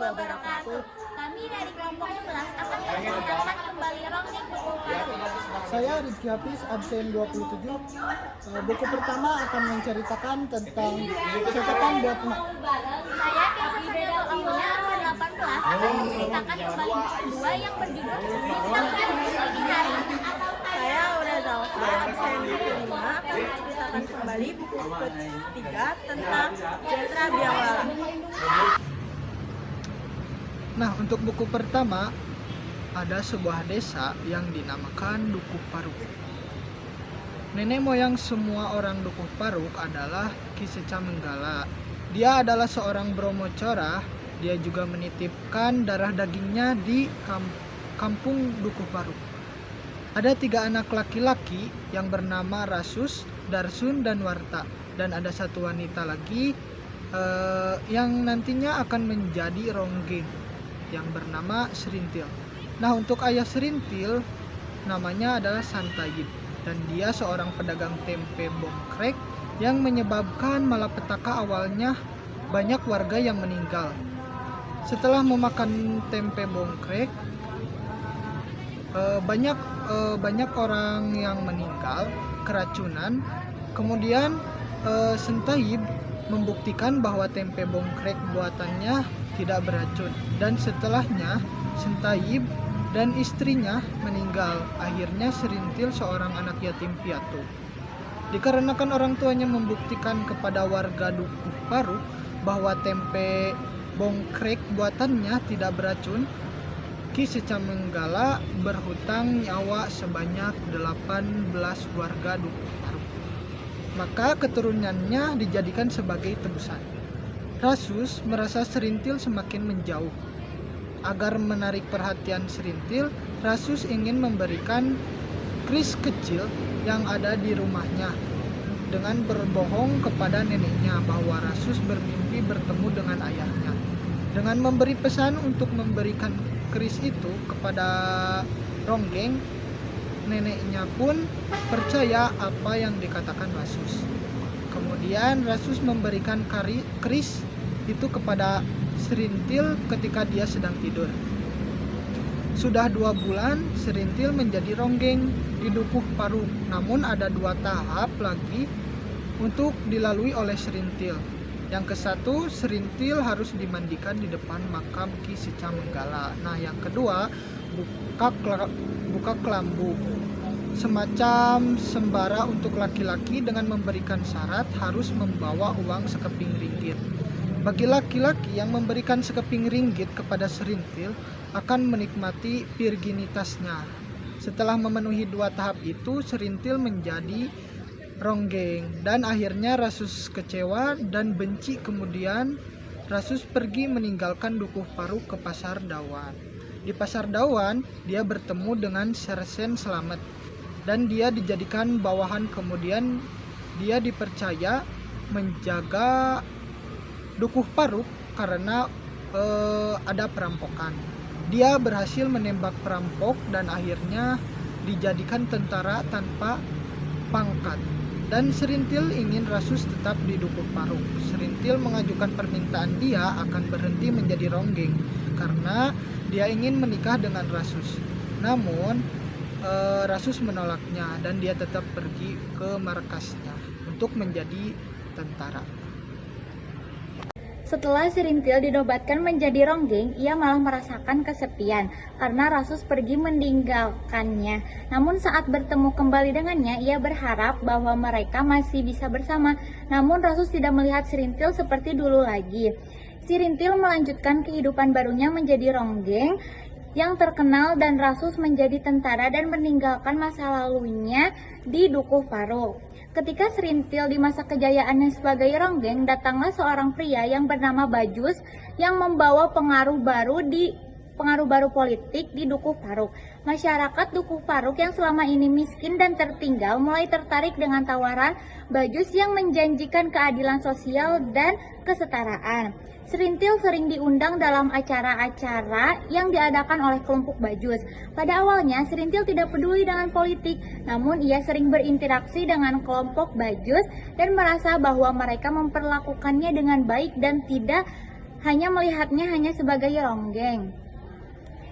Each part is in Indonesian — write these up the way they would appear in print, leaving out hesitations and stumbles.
wabarakatuh. Kami dari kelompok 11 akan menceritakan kembali Ronggeng Dukuh Paruk. Saya Rizky Hafiz, absen 27. Buku pertama akan menceritakan tentang catatan buat emak. Saya Kenza Suryatno Aulia, absen 18 akan menceritakan kembali buku kedua yang berjudul Bintang yang Bersegi Hari. Saya Aura Zalfa, absen 5 akan menceritakan kembali buku ketiga tentang Jenderal Biawala. Nah, untuk buku pertama ada sebuah desa yang dinamakan Dukuh Paruk. Nenek moyang semua orang Dukuh Paruk adalah Ki Seca Menggala. Dia adalah seorang Brahmacara. Dia juga menitipkan darah dagingnya di kampung Dukuh Paruk. Ada 3 anak laki-laki yang bernama Rasus, Darsun, dan Warta. Dan ada 1 wanita lagi yang nantinya akan menjadi Ronggeng yang bernama Serintil. Nah, untuk ayah Serintil namanya adalah Santayib, dan dia seorang pedagang tempe bongkrek yang menyebabkan malapetaka awalnya banyak warga yang meninggal. Setelah memakan tempe bongkrek, banyak orang yang meninggal keracunan. Kemudian Santayib membuktikan bahwa tempe bongkrek buatannya tidak beracun, dan setelahnya Santayib dan istrinya meninggal. Akhirnya Serintil seorang anak yatim piatu. Dikarenakan orang tuanya membuktikan kepada warga Dukuh Paruk bahwa tempe bongkrek buatannya tidak beracun, Ki Seca Menggala berhutang nyawa sebanyak 18 warga Dukuh Paruk. Maka keturunannya dijadikan sebagai tebusan. Rasus merasa Serintil semakin menjauh. Agar menarik perhatian Serintil, Rasus ingin memberikan keris kecil yang ada di rumahnya dengan berbohong kepada neneknya bahwa Rasus bermimpi bertemu dengan ayahnya. Dengan memberi pesan untuk memberikan keris itu kepada Ronggeng, neneknya pun percaya apa yang dikatakan Rasus. Kemudian Rasus memberikan keris itu kepada Serintil ketika dia sedang tidur. Sudah 2 bulan Serintil menjadi Ronggeng di Dukuh Paruk. Namun ada 2 tahap lagi untuk dilalui oleh Serintil. Yang ke-1, Serintil harus dimandikan di depan makam Ki Seca Menggala. Nah, yang kedua, buka kelambu, semacam sembara untuk laki-laki dengan memberikan syarat harus membawa uang sekeping ringgit. Bagi laki-laki yang memberikan sekeping ringgit kepada Serintil akan menikmati virginitasnya. Setelah memenuhi 2 tahap itu, Serintil menjadi Ronggeng, dan akhirnya Rasus kecewa dan benci. Kemudian Rasus pergi meninggalkan Dukuh Paruk ke Pasar Dawan. Di Pasar Dawan dia bertemu dengan Sersen Slamet, dan dia dijadikan bawahan. Kemudian dia dipercaya menjaga Dukuh Paruk karena ada perampokan. Dia berhasil menembak perampok dan akhirnya dijadikan tentara tanpa pangkat. Dan Serintil ingin Rasus tetap di Dukuh Paruk. Serintil mengajukan permintaan dia akan berhenti menjadi Ronggeng karena dia ingin menikah dengan Rasus. Namun Rasus menolaknya dan dia tetap pergi ke markasnya untuk menjadi tentara. Setelah Serintil dinobatkan menjadi Ronggeng, ia malah merasakan kesepian karena Rasus pergi meninggalkannya. Namun saat bertemu kembali dengannya, ia berharap bahwa mereka masih bisa bersama. Namun Rasus tidak melihat Serintil seperti dulu lagi. Serintil melanjutkan kehidupan barunya menjadi Ronggeng yang terkenal, dan Rasus menjadi tentara dan meninggalkan masa lalunya di Dukuh Paruk. Ketika Serintil di masa kejayaannya sebagai Ronggeng, datanglah seorang pria yang bernama Bajus yang membawa pengaruh baru politik di Dukuh Paruk. Masyarakat Dukuh Paruk yang selama ini miskin dan tertinggal mulai tertarik dengan tawaran Bajus yang menjanjikan keadilan sosial dan kesetaraan. Serintil sering diundang dalam acara-acara yang diadakan oleh kelompok Bajus. Pada awalnya, Serintil tidak peduli dengan politik, namun ia sering berinteraksi dengan kelompok Bajus dan merasa bahwa mereka memperlakukannya dengan baik dan tidak hanya melihatnya hanya sebagai ronggeng.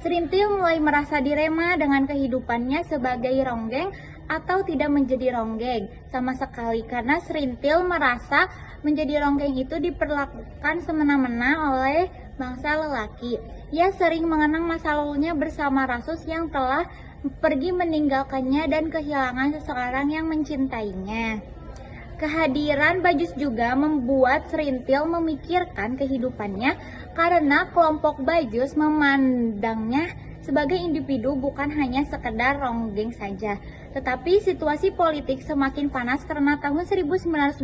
Serintil mulai merasa dilema dengan kehidupannya sebagai ronggeng atau tidak menjadi ronggeng sama sekali, karena Serintil merasa menjadi ronggeng itu diperlakukan semena-mena oleh bangsa lelaki. Ia sering mengenang masa lalunya bersama Rasus yang telah pergi meninggalkannya dan kehilangan seseorang yang mencintainya. Kehadiran Bajus juga membuat Serintil memikirkan kehidupannya karena kelompok Bajus memandangnya sebagai individu, bukan hanya sekedar ronggeng saja. Tetapi situasi politik semakin panas karena tahun 1965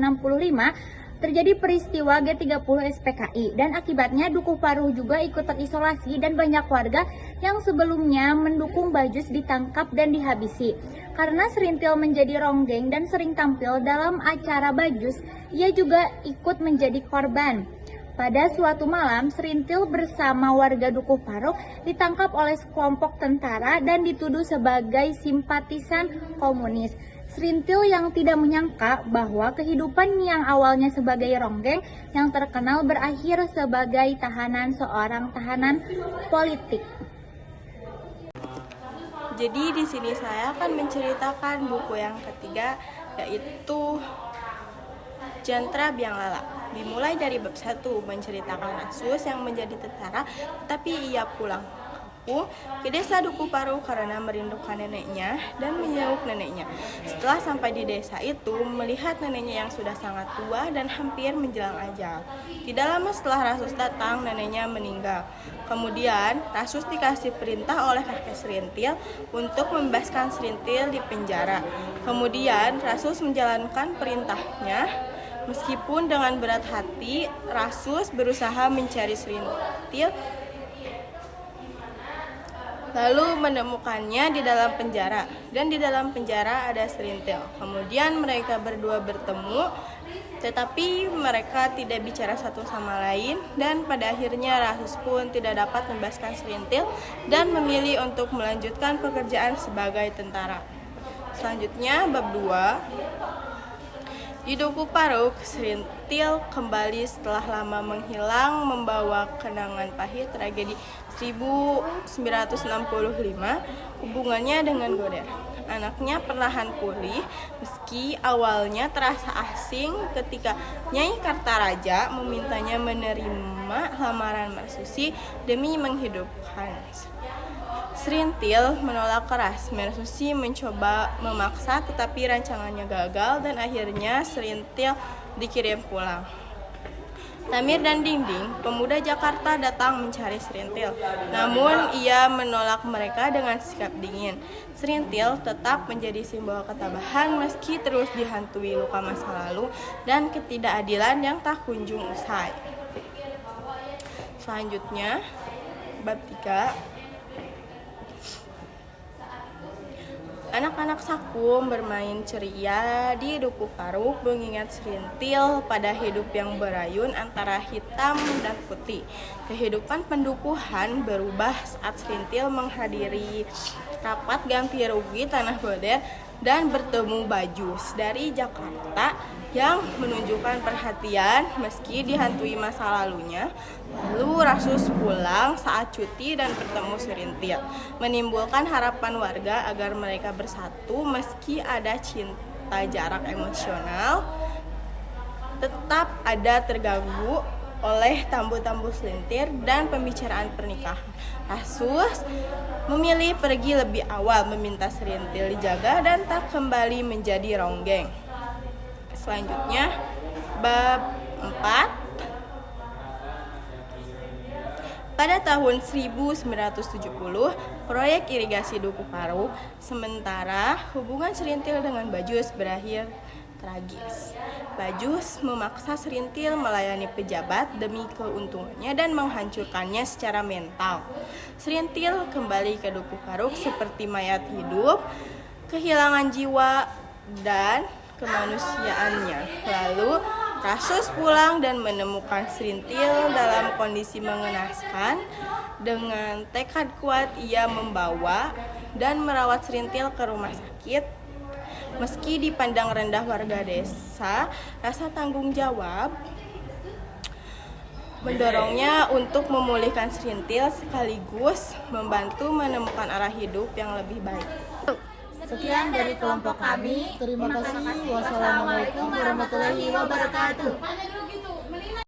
terjadi peristiwa G30 SPKI dan akibatnya Dukuh Paruh juga ikut terisolasi dan banyak warga yang sebelumnya mendukung Bajus ditangkap dan dihabisi. Karena Serintil menjadi ronggeng dan sering tampil dalam acara Bajus, ia juga ikut menjadi korban. Pada suatu malam, Serintil bersama warga Dukuh Paruh ditangkap oleh sekelompok tentara dan dituduh sebagai simpatisan komunis. Serintil yang tidak menyangka bahwa kehidupan yang awalnya sebagai ronggeng yang terkenal berakhir sebagai seorang tahanan politik. Jadi di sini saya akan menceritakan buku yang ketiga, yaitu Jantra Biang Lala. Dimulai dari bab 1 menceritakan Rasus yang menjadi tentara, tapi ia pulang ke desa Dukuh Paruh karena merindukan neneknya dan menjenguk neneknya. Setelah sampai di desa itu, melihat neneknya yang sudah sangat tua dan hampir menjelang ajal. Tidak lama setelah Rasus datang, neneknya meninggal. Kemudian, Rasus dikasih perintah oleh kakek Serintil untuk membebaskan Serintil di penjara. Kemudian, Rasus menjalankan perintahnya. Meskipun dengan berat hati, Rasus berusaha mencari Serintil, lalu menemukannya di dalam penjara, dan di dalam penjara ada Serintil. Kemudian mereka berdua bertemu, tetapi mereka tidak bicara satu sama lain, dan pada akhirnya Rasus pun tidak dapat membebaskan Serintil dan memilih untuk melanjutkan pekerjaan sebagai tentara. Selanjutnya bab 2. Di Dukuh Paruh, Serintil kembali setelah lama menghilang membawa kenangan pahit tragedi 1965 hubungannya dengan Goder. Anaknya perlahan pulih meski awalnya terasa asing ketika Nyai Kartaraja memintanya menerima lamaran Mersusi demi menghidupkan. Serintil menolak keras. Mersusi mencoba memaksa tetapi rancangannya gagal dan akhirnya Serintil dikirim pulang. Tamir dan Dingding, pemuda Jakarta, datang mencari Serintil. Namun ia menolak mereka dengan sikap dingin. Serintil tetap menjadi simbol ketabahan meski terus dihantui luka masa lalu dan ketidakadilan yang tak kunjung usai. Selanjutnya, bab 3. Anak-anak Sakum bermain ceria di Dukuh Paruh mengingat Serintil pada hidup yang berayun antara hitam dan putih. Kehidupan pendukuhan berubah saat Serintil menghadiri rapat ganti rugi Tanah Goder dan bertemu Bajus dari Jakarta yang menunjukkan perhatian meski dihantui masa lalunya. Lalu Rasus pulang saat cuti dan bertemu Serintil, menimbulkan harapan warga agar mereka bersatu meski ada cinta jarak emosional. Tetap ada terganggu oleh tambu-tambu selintir dan pembicaraan pernikahan. Rasus memilih pergi lebih awal, meminta Serintil dijaga dan tak kembali menjadi ronggeng. Selanjutnya bab 4. Pada tahun 1970, proyek irigasi Dukuh Paruh, sementara hubungan Serintil dengan Bajus berakhir tragis. Bajus memaksa Serintil melayani pejabat demi keuntungannya dan menghancurkannya secara mental. Serintil kembali ke Dukuh Paruh seperti mayat hidup, kehilangan jiwa dan kemanusiaannya. Lalu Rasus pulang dan menemukan Serintil dalam kondisi mengenaskan. Dengan tekad kuat ia membawa dan merawat Serintil ke rumah sakit. Meski dipandang rendah warga desa, rasa tanggung jawab mendorongnya untuk memulihkan Serintil sekaligus membantu menemukan arah hidup yang lebih baik. Sekian dari kelompok kami. Terima kasih. Wassalamualaikum warahmatullahi wabarakatuh.